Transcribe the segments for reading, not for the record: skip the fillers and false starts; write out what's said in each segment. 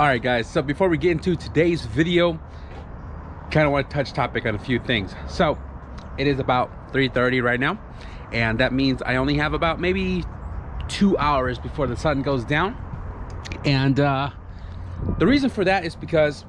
All right guys, so before we get into today's video, kind of want to touch topic on a few things. So it is about 3:30 right now, and that means I only have about maybe 2 hours before the sun goes down. And the reason for that is because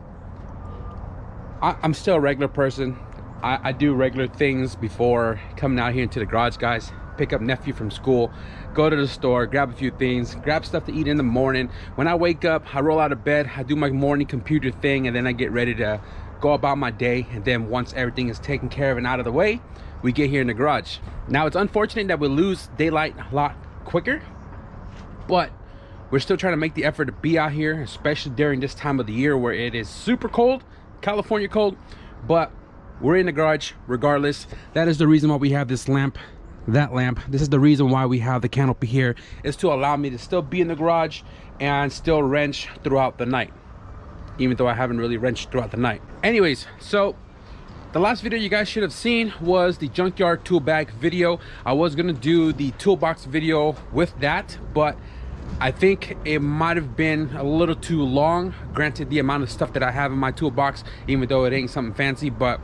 I'm still a regular person. I do regular things before coming out here into the garage, guys. Pick up nephew from school, go to the store, grab a few things, grab stuff to eat in the morning. When I wake up, I roll out of bed, I do my morning computer thing, and then I get ready to go about my day. And then once everything is taken care of and out of the way, we get here in the garage. Now it's unfortunate that we lose daylight a lot quicker, but we're still trying to make the effort to be out here, especially during this time of the year where it is super cold, California cold, but we're in the garage regardless. That is the reason why we have this lamp, that lamp. This is the reason why we have the canopy here, is to allow me to still be in the garage and still wrench throughout the night, even though I haven't really wrenched throughout the night. Anyways, so the last video you guys should have seen was the junkyard tool bag video. I was gonna do the toolbox video with that, but I think it might have been a little too long, granted the amount of stuff that I have in my toolbox, even though it ain't something fancy. But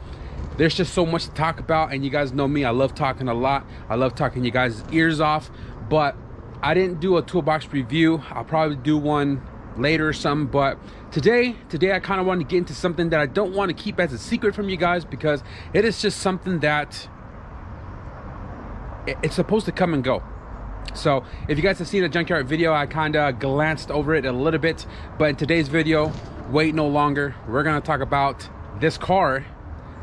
there's just so much to talk about, and you guys know me, I love talking a lot. I love talking you guys' ears off, but I didn't do a toolbox review. I'll probably do one later or something. But today I kind of want to get into something that I don't want to keep as a secret from you guys, because it is just something that it's supposed to come and go. So if you guys have seen the junkyard video, I kind of glanced over it a little bit, but in today's video, wait no longer, we're going to talk about this car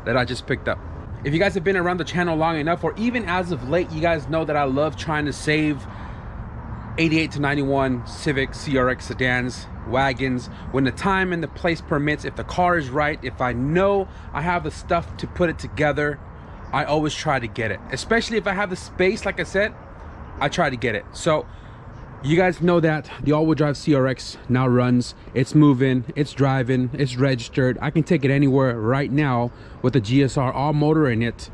that I just picked up. If you guys have been around the channel long enough, or even as of late, you guys know that I love trying to save 88 to 91 Civic CRX sedans, wagons, when the time and the place permits. If the car is right, if I know I have the stuff to put it together, I always try to get it. Especially if I have the space, like I said, I try to get it. So you guys know that the all-wheel drive CRX now runs, it's moving, it's driving, it's registered. I can take it anywhere right now with a GSR all motor in it.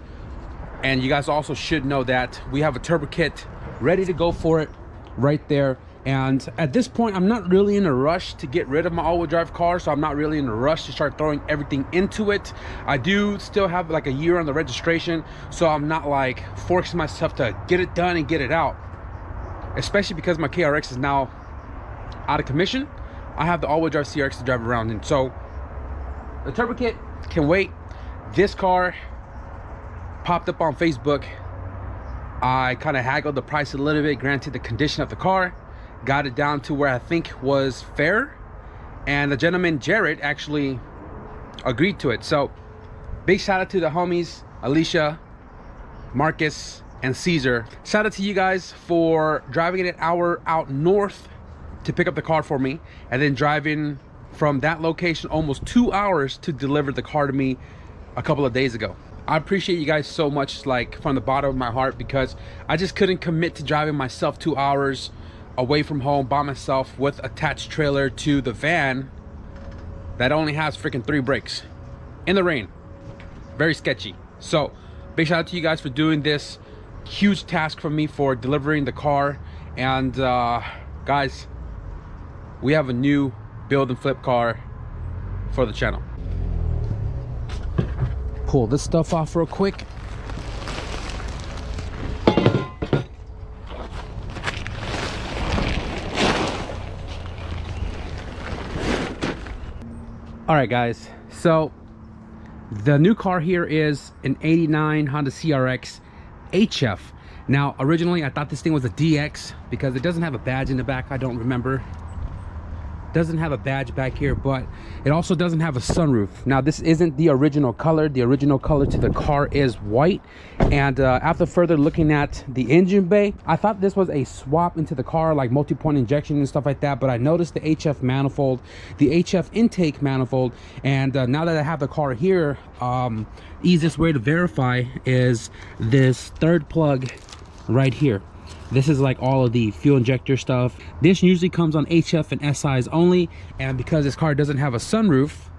And you guys also should know that we have a turbo kit ready to go for it right there. And at this point, I'm not really in a rush to get rid of my all-wheel drive car, so I'm not really in a rush to start throwing everything into it. I do still have like a year on the registration, so I'm not like forcing myself to get it done and get it out. Especially because my KRX is now out of commission, I have the all-wheel drive CRX to drive around in. So the turbo kit can wait. This car popped up on Facebook. I kind of haggled the price a little bit, granted the condition of the car, got it down to where I think was fair, and the gentleman Jared actually agreed to it. So big shout out to the homies Alicia, Marcus, and Caesar. Shout out to you guys for driving an hour out north to pick up the car for me, and then driving from that location almost 2 hours to deliver the car to me a couple of days ago. I appreciate you guys so much, like from the bottom of my heart, because I just couldn't commit to driving myself 2 hours away from home by myself with attached trailer to the van that only has freaking 3 brakes in the rain. Very sketchy. So big shout out to you guys for doing this huge task for me, for delivering the car. And guys, we have a new build and flip car for the channel. Pull this stuff off real quick. All right guys, so the new car here is an 89 Honda CRX HF. Now originally I thought this thing was a DX because it doesn't have a badge in the back. I don't remember, doesn't have a badge back here, but it also doesn't have a sunroof. Now this isn't the original color. The original color to the car is white. And after further looking at the engine bay, I thought this was a swap into the car, like multi-point injection and stuff like that. But I noticed the HF manifold, the HF intake manifold, and now that I have the car here, easiest way to verify is this third plug right here. This is like all of the fuel injector stuff. This usually comes on HF and SIs only, and because this car doesn't have a sunroof,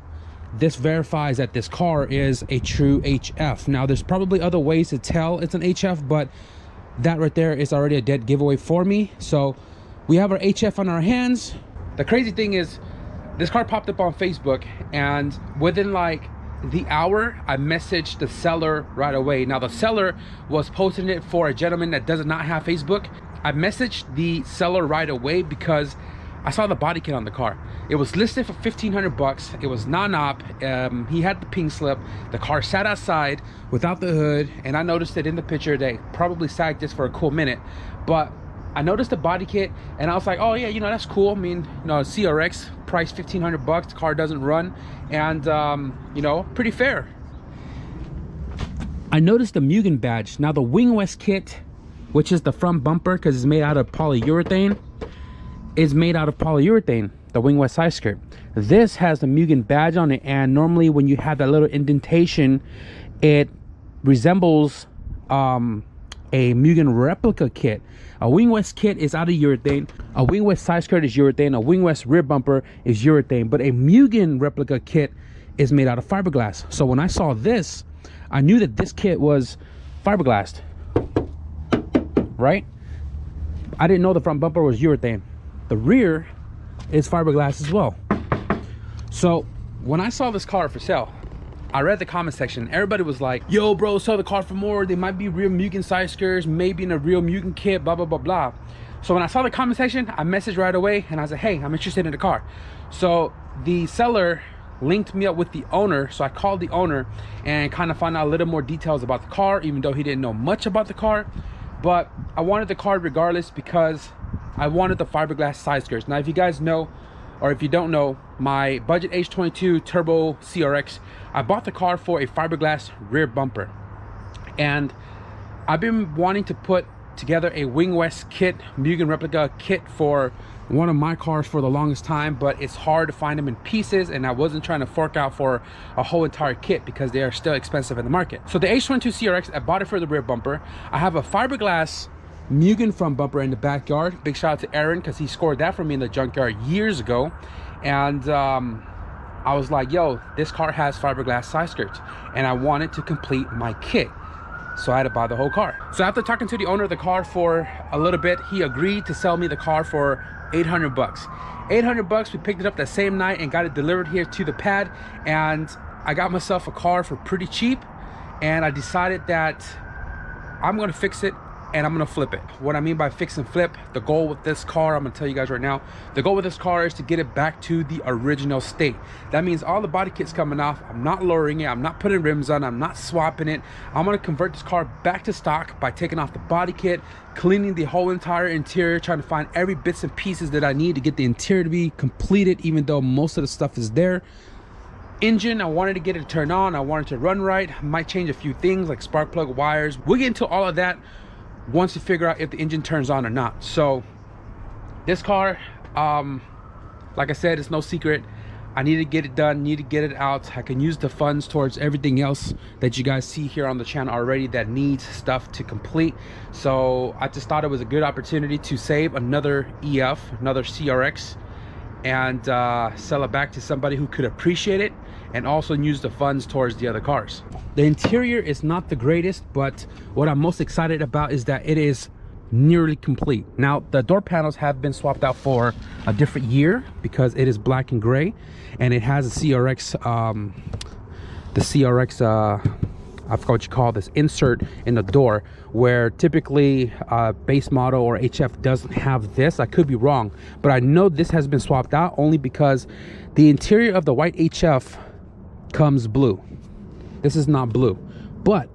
this verifies that this car is a true HF. Now there's probably other ways to tell it's an HF, but that right there is already a dead giveaway for me. So we have our HF on our hands. The crazy thing is, This car popped up on Facebook, and within like the hour, I messaged the seller right away. Now the seller was posting it for a gentleman that does not have Facebook. I messaged the seller right away because I saw the body kit on the car. It was listed for 1,500 bucks. It was non-op. He had the pink slip. The car sat outside without the hood, and I noticed it in the picture. They probably sagged this for a cool minute, but I noticed the body kit, and I was like, oh yeah, you know, that's cool. I mean, you know, CRX, price 1,500 bucks. The car doesn't run, and you know, pretty fair. I noticed the Mugen badge. Now the Y&S kit, which is the front bumper, because it's made out of polyurethane, is made out of polyurethane, the Y&S side skirt. This has the Mugen badge on it, and normally when you have that little indentation, it resembles a Mugen replica kit. A Y&S kit is out of urethane, a Y&S side skirt is urethane, a Y&S rear bumper is urethane, but a Mugen replica kit is made out of fiberglass. So when I saw this, I knew that this kit was fiberglassed, right? I didn't know the front bumper was urethane. The rear is fiberglass as well. So when I saw this car for sale, I read the comment section. Everybody was like, yo bro, sell the car for more. They might be real Mugen side skirts, maybe in a real Mugen kit, blah blah blah blah. So when I saw the comment section, I messaged right away and I was like, hey, I'm interested in the car. So the seller linked me up with the owner, so I called the owner and kind of found out a little more details about the car, even though he didn't know much about the car. But I wanted the car regardless because I wanted the fiberglass side skirts. Now if you guys know, or if you don't know, my budget H22 turbo CRX, I bought the car for a fiberglass rear bumper, and I've been wanting to put together a Y&S kit, Mugen replica kit, for one of my cars for the longest time, but it's hard to find them in pieces, and I wasn't trying to fork out for a whole entire kit because they are still expensive in the market. So the H22 CRX, I bought it for the rear bumper. I have a fiberglass Mugen front bumper in the backyard. Big shout out to Aaron because he scored that for me in the junkyard years ago. And I was like, yo, this car has fiberglass side skirts, and I wanted to complete my kit, so I had to buy the whole car. So after talking to the owner of the car for a little bit, he agreed to sell me the car for 800 bucks. 800 bucks. We picked it up that same night and got it delivered here to the pad, and I got myself a car for pretty cheap, and I decided that I'm gonna fix it and I'm gonna flip it. What I mean by fix and flip, the goal with this car, I'm gonna tell you guys right now, the goal with this car is to get it back to the original state. That means all the body kit's coming off. I'm not lowering it, I'm not putting rims on, I'm not swapping it. I'm gonna convert this car back to stock by taking off the body kit, cleaning the whole entire interior, trying to find every bits and pieces that I need to get the interior to be completed, even though most of the stuff is there. Engine, I wanted to get it turned on, I wanted to run right. I might change a few things like spark plug wires. We'll get into all of that once you figure out if the engine turns on or not. So this car, like I said, it's no secret, I need to get it done, need to get it out. I can use the funds towards everything else that you guys see here on the channel already that needs stuff to complete. So I just thought it was a good opportunity to save another EF, another CRX, and sell it back to somebody who could appreciate it and also use the funds towards the other cars. The interior is not the greatest, but what I'm most excited about is that it is nearly complete. Now the door panels have been swapped out for a different year because it is black and gray, and it has a CRX I forgot what you call this, insert in the door, where typically base model or HF doesn't have this. I could be wrong, but I know this has been swapped out only because the interior of the white HF comes blue. This is not blue, but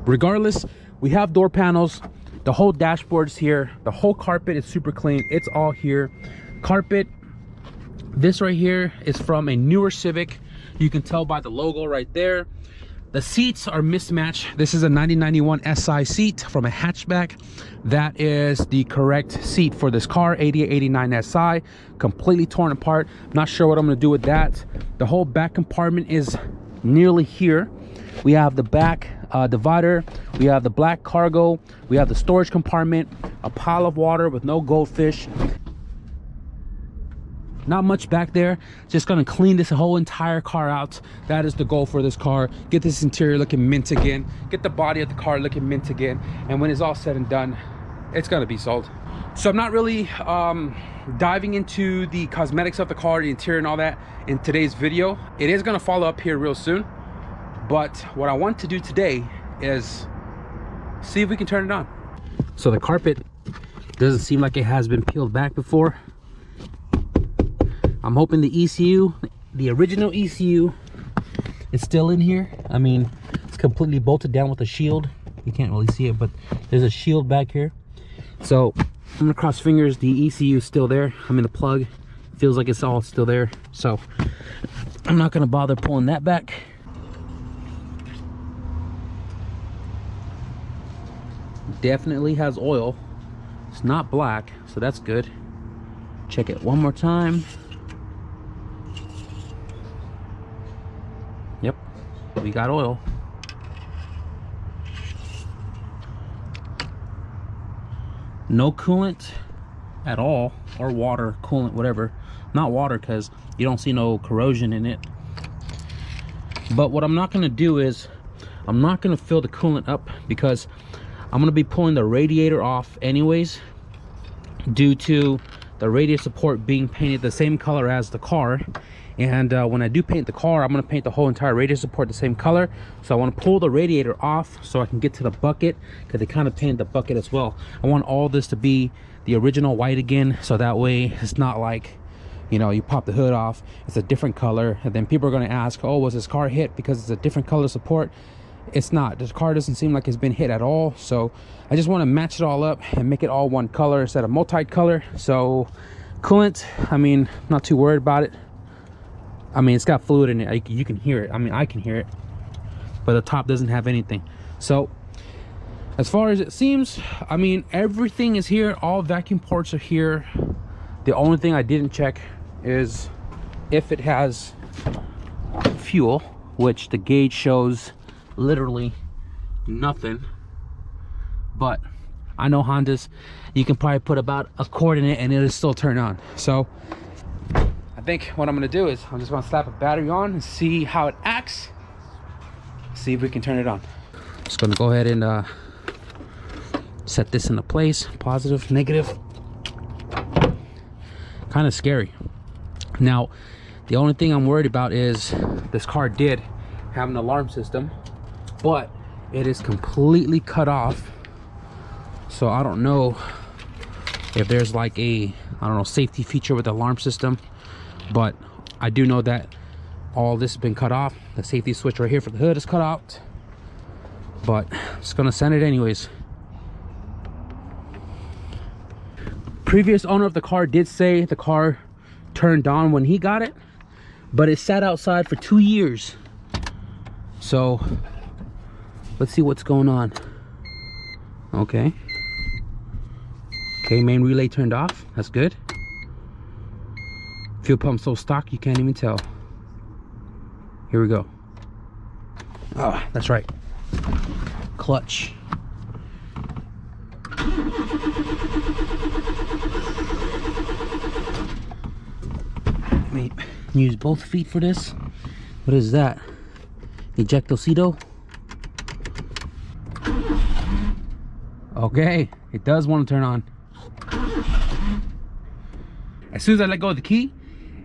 regardless, we have door panels, the whole dashboard's here, the whole carpet is super clean, it's all here. Carpet, this right here is from a newer Civic. You can tell by the logo right there. The seats are mismatched. This is a 9091 SI seat from a hatchback. That is the correct seat for this car, 8889 SI, completely torn apart. Not sure what I'm gonna do with that. The whole back compartment is nearly here. We have the back divider, we have the black cargo, we have the storage compartment, a pile of water with no goldfish. Not much back there. Just gonna clean this whole entire car out. That is the goal for this car. Get this interior looking mint again, get the body of the car looking mint again, and when it's all said and done, it's gonna be sold. So I'm not really diving into the cosmetics of the car, the interior and all that in today's video. It is gonna follow up here real soon. But what I want to do today is see if we can turn it on. So the carpet doesn't seem like it has been peeled back before. I'm hoping the ECU, the original ECU, is still in here. I mean, it's completely bolted down with a shield. You can't really see it, but there's a shield back here. So I'm gonna cross fingers the ECU is still there. I mean, the plug feels like it's all still there. So I'm not gonna bother pulling that back. Definitely has oil. It's not black, so that's good. Check it one more time. Yep, we got oil. No coolant at all, or water, coolant, whatever. Not water, because you don't see no corrosion in it. But what I'm not gonna do is, I'm not gonna fill the coolant up, because I'm gonna be pulling the radiator off anyways, due to the radiator support being painted the same color as the car. And when I do paint the car, I'm gonna paint the whole entire radiator support the same color. So I wanna pull the radiator off so I can get to the bucket, because they kind of painted the bucket as well. I want all this to be the original white again, so that way it's not like, you know, you pop the hood off, it's a different color, and then people are gonna ask, oh, was this car hit because it's a different color support? It's not. This car doesn't seem like it's been hit at all. So I just want to match it all up and make it all one color instead of multi-color. So coolant, I mean, not too worried about it. I mean, it's got fluid in it. You can hear it. I mean, I can hear it, but the top doesn't have anything. So as far as it seems, I mean, everything is here. All vacuum ports are here. The only thing I didn't check is if it has fuel, which the gauge shows literally nothing. But I know Hondas, you can probably put about a quart in it and it'll still turn on. So I think what I'm gonna do is I'm just gonna slap a battery on and see how it acts, see if we can turn it on. Just gonna go ahead and set this into place. Positive, negative. Kind of scary. Now the only thing I'm worried about is this car did have an alarm system, but it is completely cut off. So I don't know if there's like a, I don't know, safety feature with the alarm system, but I do know that all this has been cut off. The safety switch right here for the hood is cut out, but I'm just gonna send it anyways. Previous owner of the car did say the car turned on when he got it, but it sat outside for 2 years. So let's see what's going on. Okay, main relay turned off. That's good. Fuel pump so stock you can't even tell. Here we go. Oh, that's right. Clutch. Let me use both feet for this. What is that? Ejectocito. Okay, it does want to turn on. As soon as I let go of the key,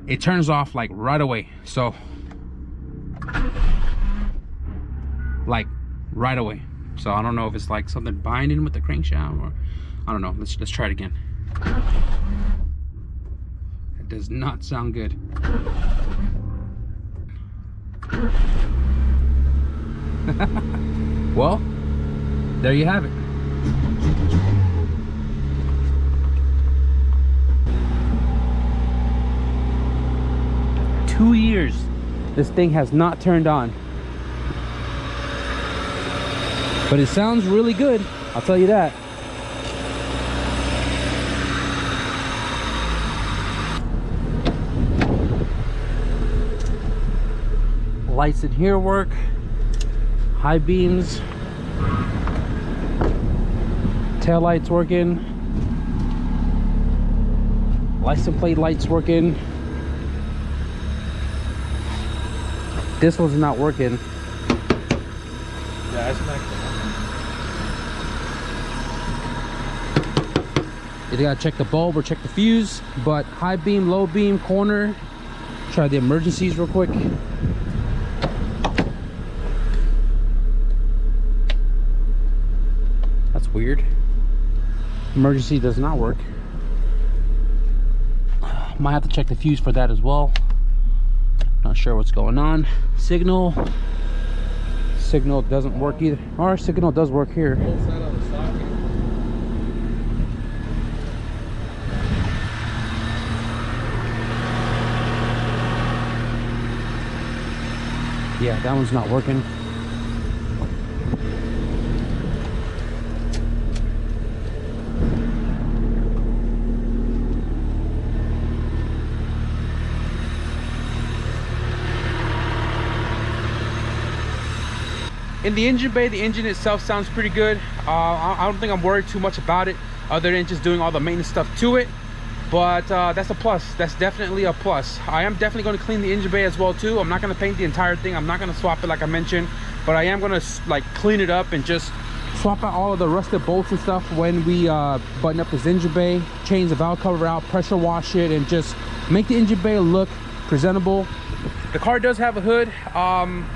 it turns off like right away. So like right away. So I don't know if it's like something binding with the crankshaft, or I don't know. Let's try it again. It does not sound good. Well, there you have it. Two years this thing has not turned on, but it sounds really good, I'll tell you that. Lights in here work, high beams, tail lights working, license plate lights working. This one's not working. Yeah, it's not. You gotta check the bulb or check the fuse. But high beam, low beam, corner. Try the emergencies real quick. That's weird. Emergency does not work. Might have to check the fuse for that as well. Not sure what's going on. Signal doesn't work either. Our signal does work here. Yeah, that one's not working. In the engine bay, the engine itself sounds pretty good. I don't think I'm worried too much about it, other than just doing all the maintenance stuff to it. But that's a plus. That's definitely a plus. I am definitely going to clean the engine bay as well too. I'm not going to paint the entire thing. I'm not going to swap it like I mentioned, but I am going to like clean it up and just swap out all of the rusted bolts and stuff when we button up this engine bay, change the valve cover out, pressure wash it, and just make the engine bay look presentable. The car does have a hood.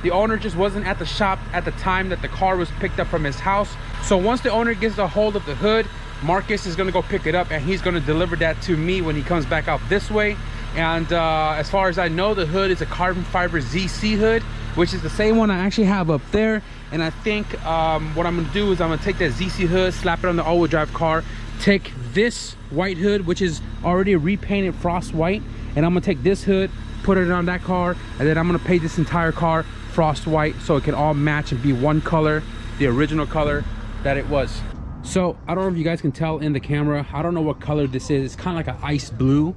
The owner just wasn't at the shop at the time that the car was picked up from his house. So once the owner gets a hold of the hood, Marcus is going to go pick it up and he's going to deliver that to me when he comes back out this way. And as far as I know, the hood is a carbon fiber ZC hood, which is the same one I actually have up there. And I think what I'm going to do is I'm going to take that ZC hood, slap it on the all-wheel drive car, take this white hood, which is already repainted frost white, and I'm going to take this hood, put it on that car, and then I'm going to paint this entire car frost white so it can all match and be one color, the original color that it was. So I don't know if you guys can tell in the camera, I don't know what color this is. It's kind of like an ice blue,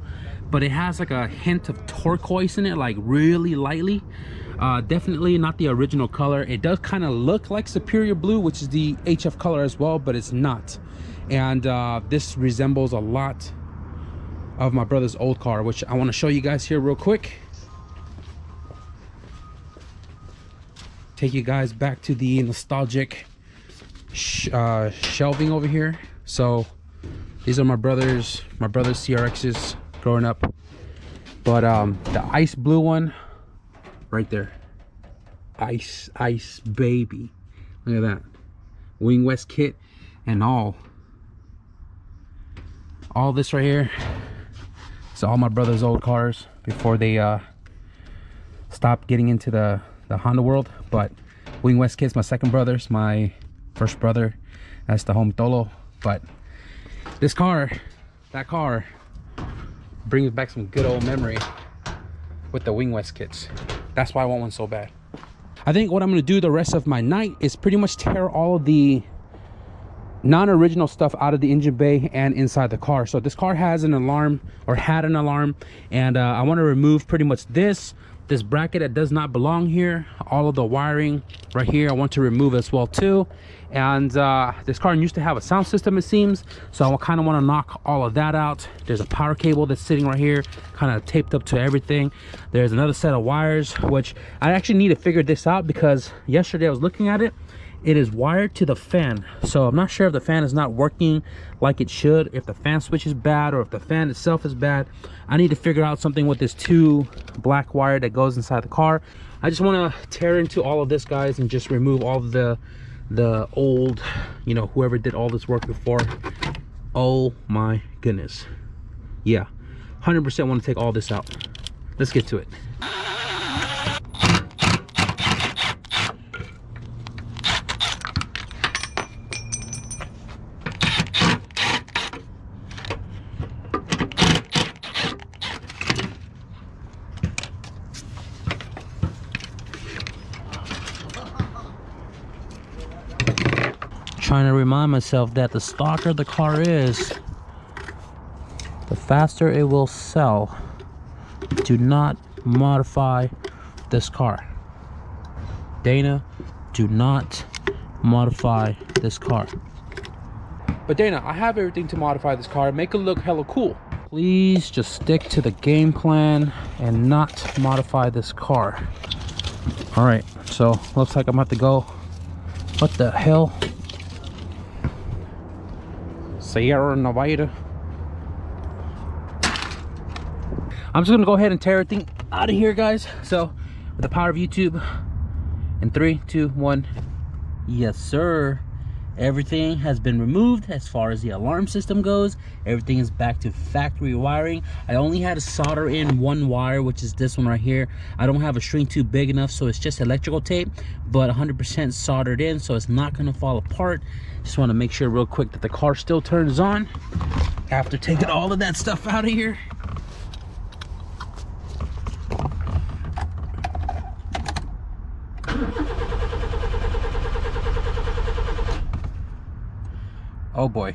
but it has like a hint of turquoise in it, like really lightly. Definitely not the original color. It does kind of look like Superior Blue, which is the HF color as well, but it's not. And this resembles a lot of my brother's old car, which I want to show you guys here real quick. Take you guys back to the nostalgic shelving over here. So these are my brother's CRXs growing up, but the ice blue one right there, ice baby, look at that Wing West kit and all this right here. So all my brother's old cars before they stopped getting into the Honda world. But Wing West kid's my second brother's, my first brother, that's the home Tolo. But this car, that car brings back some good old memory with the Wing West kits. That's why I want one so bad. I think what I'm going to do the rest of my night is pretty much tear all of the non-original stuff out of the engine bay and inside the car. So this car has an alarm, or had an alarm, and I want to remove pretty much this bracket that does not belong here. All of the wiring right here I want to remove as well too. And this car used to have a sound system, it seems, so I kind of want to knock all of that out. There's a power cable that's sitting right here, kind of taped up to everything. There's another set of wires, which I actually need to figure this out, because yesterday I was looking at it. It is wired to the fan, so I'm not sure if the fan is not working like it should, if the fan switch is bad, or if the fan itself is bad. I need to figure out something with this 2 black wire that goes inside the car. I just want to tear into all of this, guys, and just remove all of the old, you know, whoever did all this work before. Oh my goodness, yeah, 100% want to take all this out. Let's get to it. Trying to remind myself that the stocker the car is, the faster it will sell. Do not modify this car. Dana, do not modify this car. But Dana, I have everything to modify this car, make it look hella cool. Please just stick to the game plan and not modify this car. All right, so looks like I'm about to go. What the hell? Sierra Nevada I'm just gonna go ahead and tear everything out of here, guys. So with the power of YouTube, in 3, 2, 1. Yes, sir. Everything has been removed as far as the alarm system goes. Everything is back to factory wiring. I only had to solder in one wire, which is this one right here. I don't have a shrink tube big enough, so it's just electrical tape, but 100% soldered in, so it's not gonna fall apart. Just wanna make sure real quick that the car still turns on after taking all of that stuff out of here. Oh boy.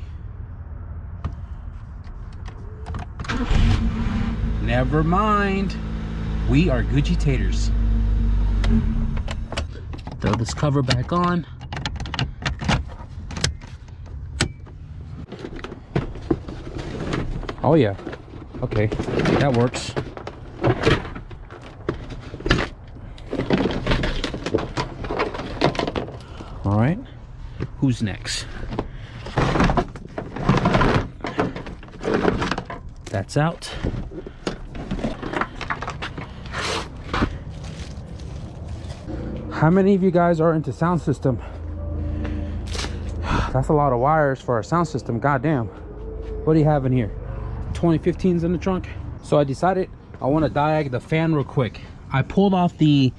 Never mind. We are Gucci taters. Throw this cover back on. Oh yeah. Okay, that works. All right, who's next? That's out. How many of you guys are into sound system? That's a lot of wires for a sound system. Goddamn. What do you have in here? 2015s in the trunk? So I decided I want to diag the fan real quick. I pulled off the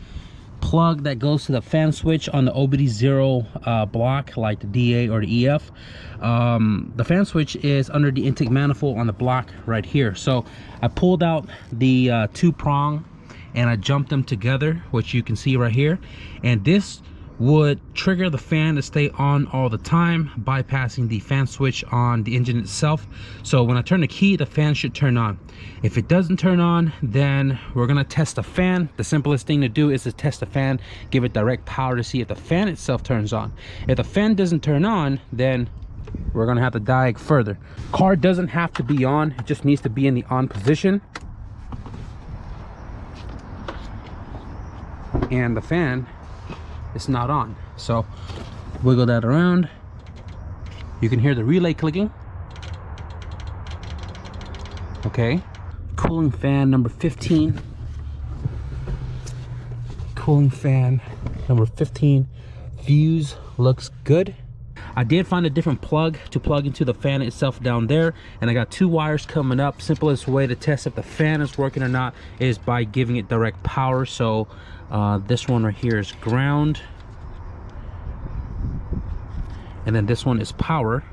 plug that goes to the fan switch on the OBD0 block, like the DA or the EF. The fan switch is under the intake manifold on the block right here. So I pulled out the 2-prong and I jumped them together, which you can see right here, and this would trigger the fan to stay on all the time, bypassing the fan switch on the engine itself. So when I turn the key, the fan should turn on. If it doesn't turn on, then we're gonna test the fan. The simplest thing to do is to test the fan, give it direct power to see if the fan itself turns on. If the fan doesn't turn on, then we're gonna have to diag further. Car doesn't have to be on, it just needs to be in the on position. And the fan is not on. So wiggle that around. You can hear the relay clicking. Okay. Cooling fan number 15. Cooling fan number 15. Fuse looks good. I did find a different plug to plug into the fan itself down there, and I got 2 wires coming up. Simplest way to test if the fan is working or not is by giving it direct power. So this one right here is ground, and then this one is power.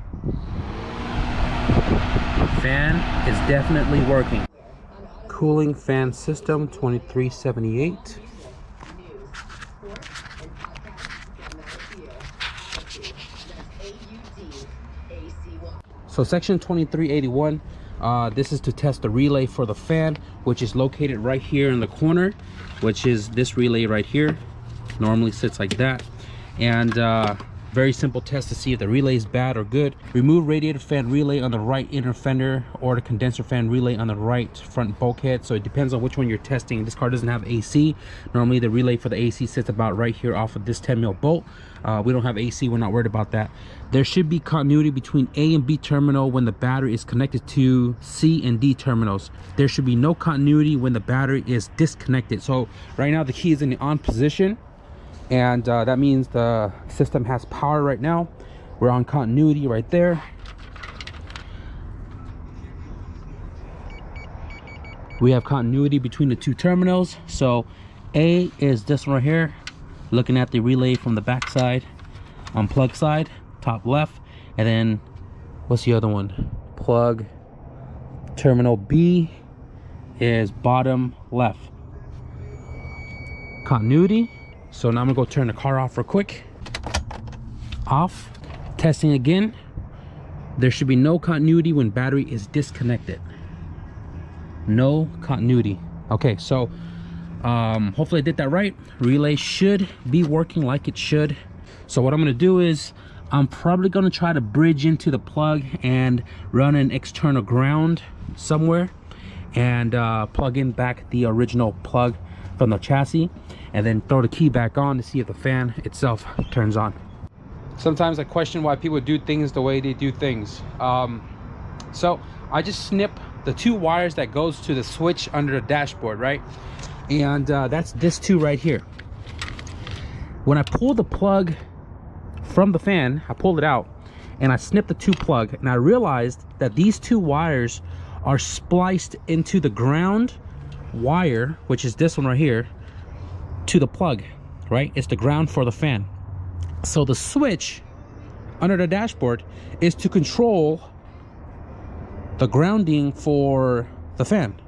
Fan is definitely working. Cooling fan system 2378. So section 2381, this is to test the relay for the fan, which is located right here in the corner, which is this relay right here. Normally sits like that. And very simple test to see if the relay is bad or good. Remove radiator fan relay on the right inner fender, or the condenser fan relay on the right front bulkhead. So it depends on which one you're testing. This car doesn't have AC. Normally the relay for the AC sits about right here off of this 10mm bolt. We don't have AC, we're not worried about that. There should be continuity between A and B terminal when the battery is connected to C and D terminals. There should be no continuity when the battery is disconnected. So right now the key is in the on position, and that means the system has power right now. We're on continuity right there. We have continuity between the 2 terminals. So A is this one right here, looking at the relay from the back side, on plug side, top left. And then what's the other one? Plug terminal B is bottom left. Continuity. So now I'm gonna go turn the car off real quick. Off. Testing again. There should be no continuity when battery is disconnected. No continuity. Okay, so hopefully I did that right. Relay should be working like it should. So what I'm gonna do is I'm probably gonna try to bridge into the plug and run an external ground somewhere, and plug in back the original plug from the chassis, and then throw the key back on to see if the fan itself turns on. Sometimes I question why people do things the way they do things. So I just snip the two wires that goes to the switch under the dashboard, right? And that's this two right here. When I pull the plug from the fan, I pulled it out and I snipped the two plug, and I realized that these two wires are spliced into the ground wire, which is this one right here, to the plug, right? It's the ground for the fan. So the switch under the dashboard is to control the grounding for the fan.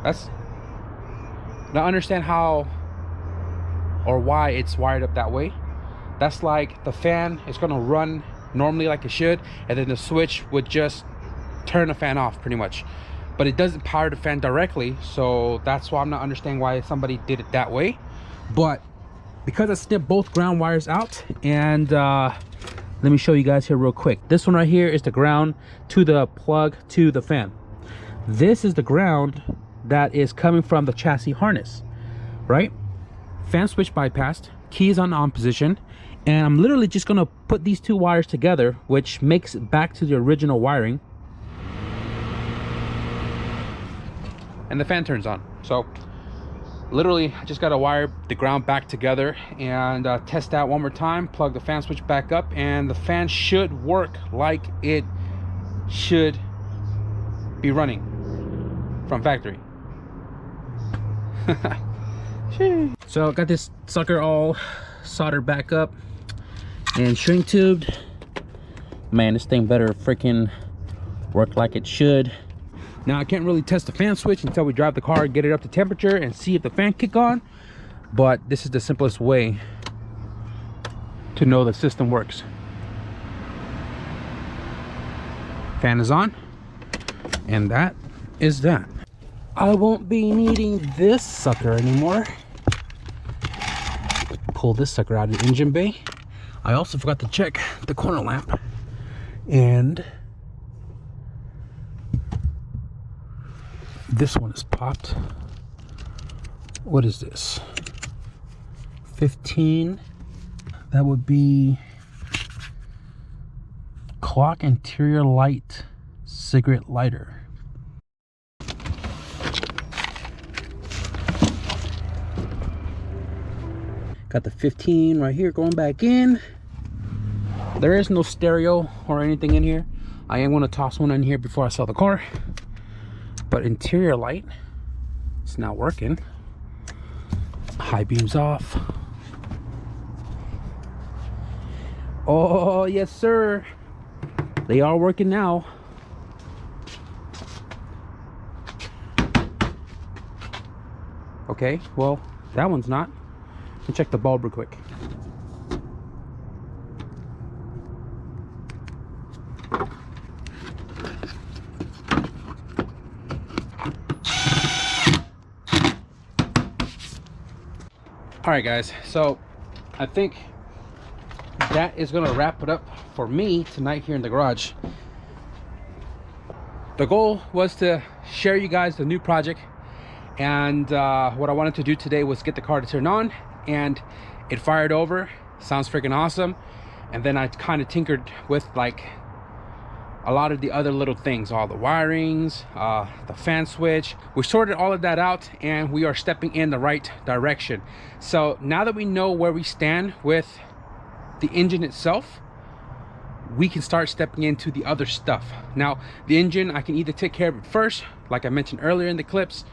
That's, now understand how or why it's wired up that way. That's like the fan is going to run normally like it should, and then the switch would just turn the fan off pretty much, but it doesn't power the fan directly. So that's why I'm not understanding why somebody did it that way. But because I snipped both ground wires out, and let me show you guys here real quick. This one right here is the ground to the plug to the fan. This is the ground that is coming from the chassis harness, right? Fan switch bypassed, keys on position, and I'm literally just gonna put these two wires together, which makes it back to the original wiring, and the fan turns on. So literally I just gotta wire the ground back together and test that one more time, plug the fan switch back up, and the fan should work like it should be running from factory. So I got this sucker all soldered back up and shrink tubed. Man, this thing better freaking work like it should. Now I can't really test the fan switch until we drive the car, get it up to temperature, and see if the fan kick on, but this is the simplest way to know the system works. Fan is on, and that is that. I won't be needing this sucker anymore. Pull this sucker out of the engine bay. I also forgot to check the corner lamp, and this one is popped. What is this? 15. That would be clock interior light cigarette lighter. Got the 15 right here going back in. There is no stereo or anything in here. I am going to toss one in here before I sell the car. But interior light, it's not working. High beams off. Oh yes sir, they are working now. Okay, well that one's not. Let's check the bulb real quick. All right guys, so I think that is gonna wrap it up for me tonight here in the garage. The goal was to share you guys the new project, and what I wanted to do today was get the car to turn on, and it fired over. Sounds freaking awesome. And then I kind of tinkered with like a lot of the other little things, all the wirings, the fan switch. We sorted all of that out, and we are stepping in the right direction. So now that we know where we stand with the engine itself, we can start stepping into the other stuff. Now the engine, I can either take care of it first, like I mentioned earlier in the clips,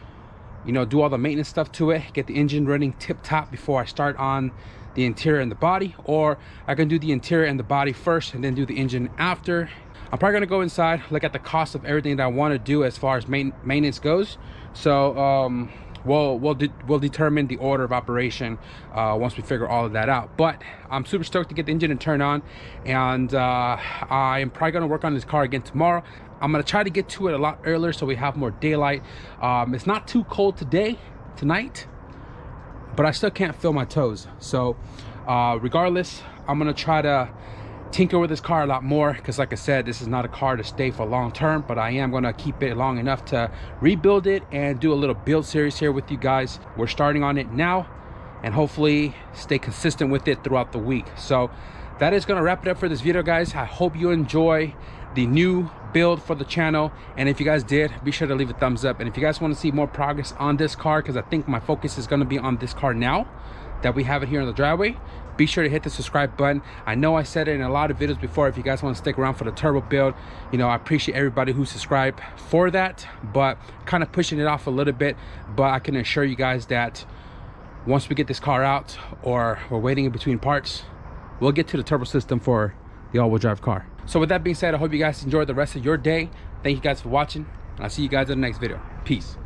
you know, do all the maintenance stuff to it, get the engine running tip top before I start on the interior and the body, or I can do the interior and the body first and then do the engine after. I'm probably gonna go inside, look at the cost of everything that I want to do as far as maintenance goes. So we'll determine the order of operation once we figure all of that out. But I'm super stoked to get the engine and turn on, and I am probably gonna work on this car again tomorrow. I'm gonna try to get to it a lot earlier so we have more daylight. It's not too cold tonight, but I still can't feel my toes. So regardless, I'm gonna try to tinker with this car a lot more, because like I said, this is not a car to stay for long term, but I am gonna keep it long enough to rebuild it and do a little build series here with you guys. We're starting on it now, and hopefully stay consistent with it throughout the week. So that is gonna wrap it up for this video, guys. I hope you enjoy the new build for the channel. And if you guys did, be sure to leave a thumbs up. And if you guys want to see more progress on this car, because I think my focus is going to be on this car now that we have it here on the driveway, be sure to hit the subscribe button. I know I said it in a lot of videos before, if you guys want to stick around for the turbo build, you know, I appreciate everybody who subscribed for that, but kind of pushing it off a little bit. But I can assure you guys that once we get this car out, or we're waiting in between parts, we'll get to the turbo system for the all-wheel drive car. So with that being said, I hope you guys enjoyed the rest of your day. Thank you guys for watching, and I'll see you guys in the next video. Peace.